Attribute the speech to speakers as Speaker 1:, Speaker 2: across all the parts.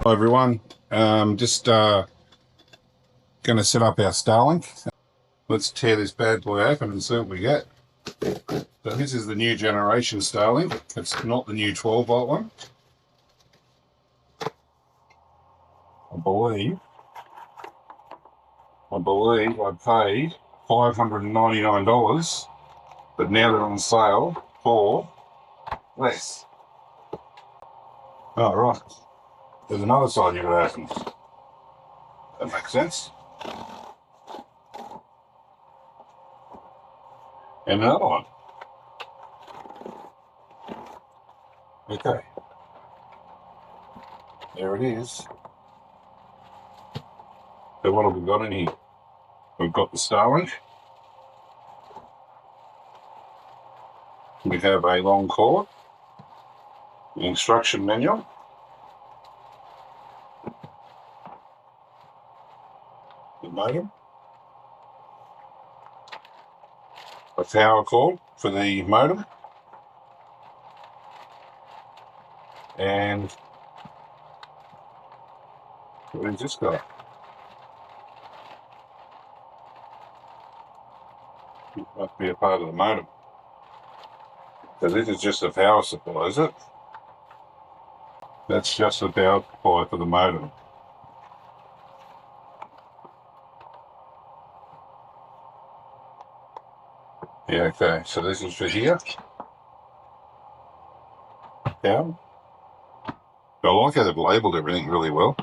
Speaker 1: Hi everyone, just going to set up our Starlink. Let's tear this bad boy open and see what we get. So this is the new generation Starlink. It's not the new 12 volt one. I believe I paid $599, but now they're on sale for less. Oh right, there's another side you could open. That makes sense. And another one. Okay. There it is. So what have we got in here? We've got the Starlink. We have a long cord, the instruction manual, the modem, a power cord for the modem, and what is this guy? It must be a part of the modem. So this is just a power supply, is it? That's just a power supply for the modem. Yeah, okay, so this is for here. Yeah. I like how they've labelled everything really well.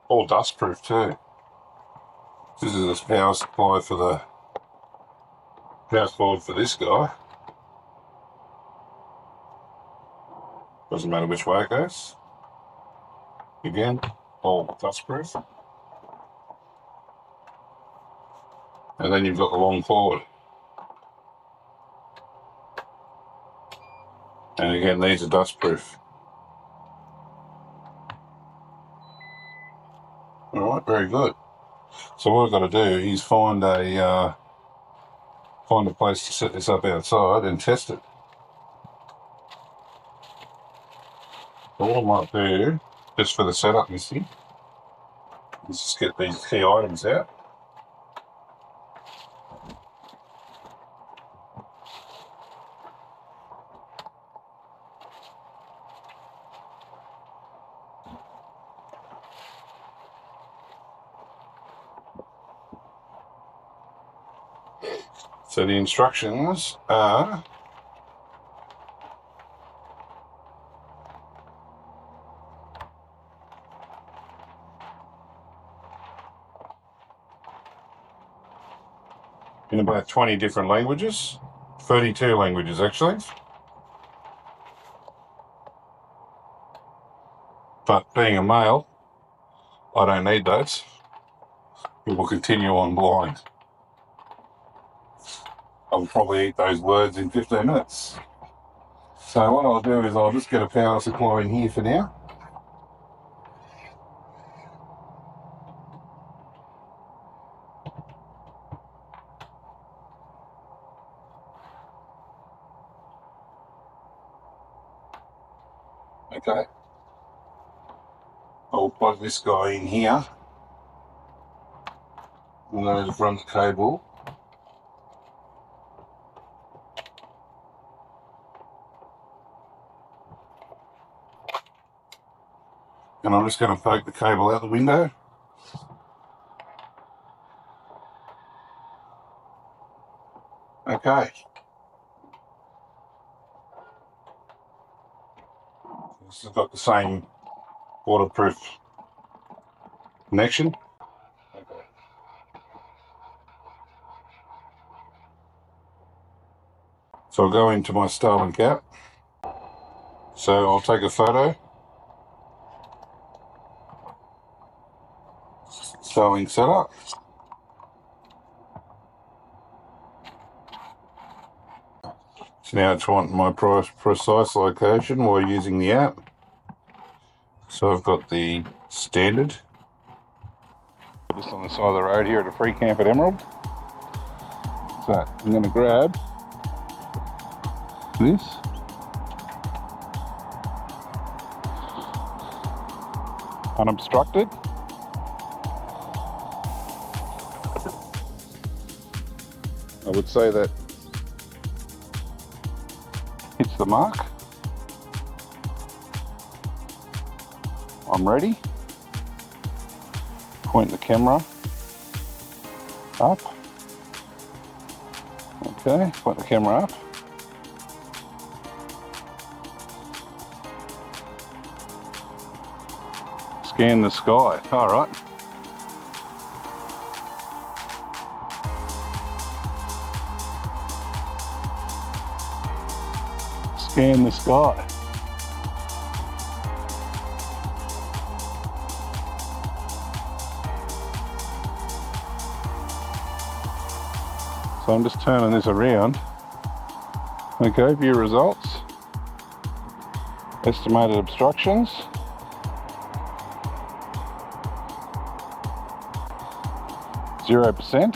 Speaker 1: All dust proof too. This is a power supply for the power cord for this guy. Doesn't matter which way it goes. Again, all dust proof. And then you've got the long cord. And again, these are dust proof. Alright, very good. So what I've got to do is find a place to set this up outside and test it. So what I might do, just for the setup, you see, is just get these key items out. So the instructions are in about 20 different languages, 32 languages actually. But being a male, I don't need those. We will continue on blind. I'll probably eat those words in 15 minutes. So what I'll do is I'll just get a power supply in here for now. Okay. I'll plug this guy in here. And then just run the cable. And I'm just going to poke the cable out the window. Okay. This has got the same waterproof connection. Okay. So I'll go into my Starlink app. So I'll take a photo. Starlink setup. So now it's wanting my precise location while using the app. So I've got the standard. Just on the side of the road here at a free camp at Emerald. So I'm going to grab this. unobstructed. I would say that hits the mark. I'm ready. Point the camera up. Okay, point the camera up. Scan the sky. All right. Scan the sky. So I'm just turning this around. Okay, view results. Estimated obstructions. 0%.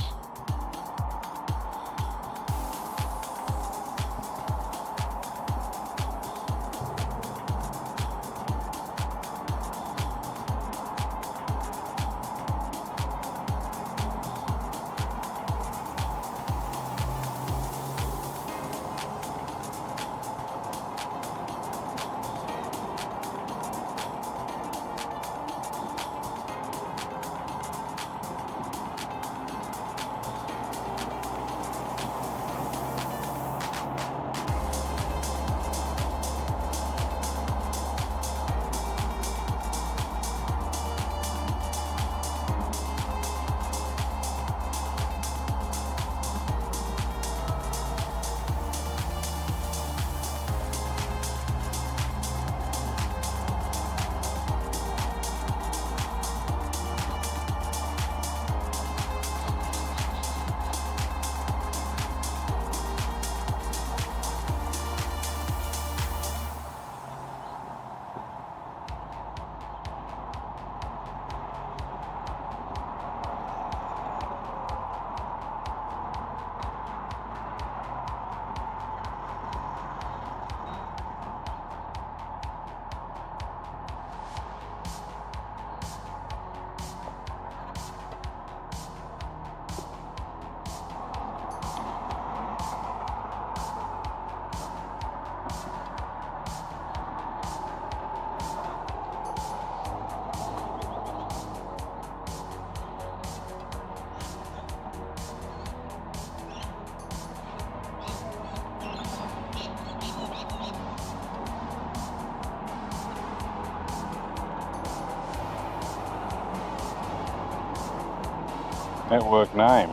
Speaker 1: Network name,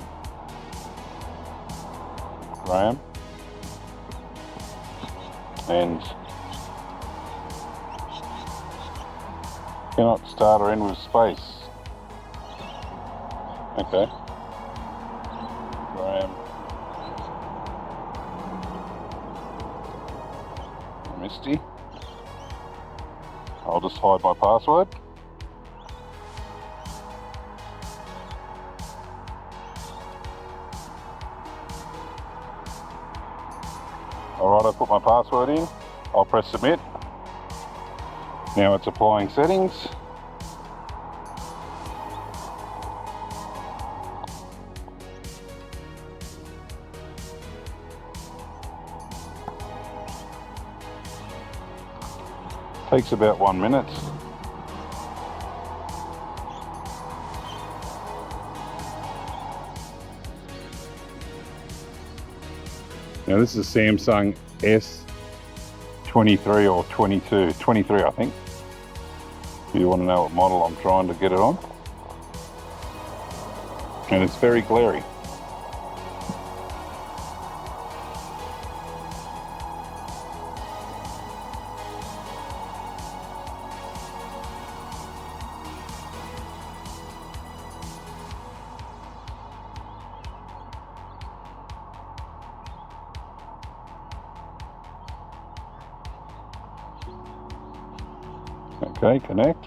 Speaker 1: Graham, and cannot start or end with space. Okay, Graham, Misty. I'll just hide my password. Alright, I put my password in. I'll press submit. Now it's applying settings. Takes about 1 minute. Now this is Samsung S23 or 22, 23 I think. If you want to know what model I'm trying to get it on. And it's very glary. Okay, connect.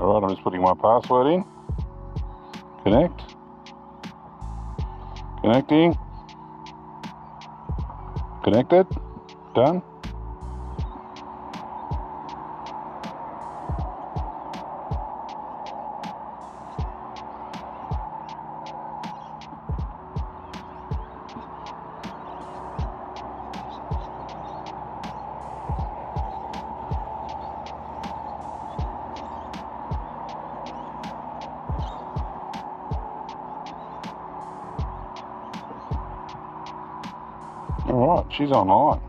Speaker 1: Alright, I'm just putting my password in. Connect. Connecting. Connected. Done. Alright, she's online.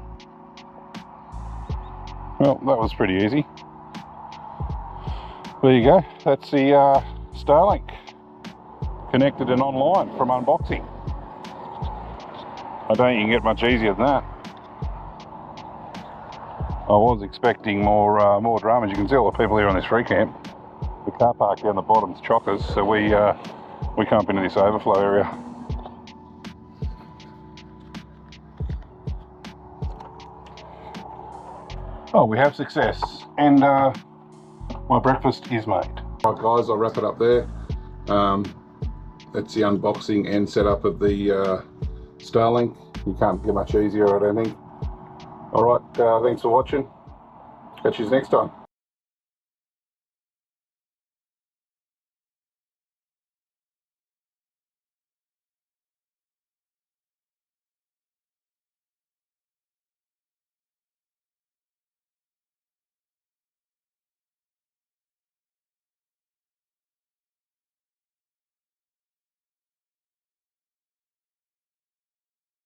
Speaker 1: Well, that was pretty easy. There you go. That's the Starlink connected and online from unboxing. I don't think you can get much easier than that. I was expecting more drama. As you can see, all the people here on this free camp. The car park down the bottom's chockers, so we come up into this overflow area. Oh, we have success, and my breakfast is made. Right guys, I'll wrap it up there. That's the unboxing and setup of the Starlink. You can't get much easier, I don't think. Alright, thanks for watching. Catch you next time.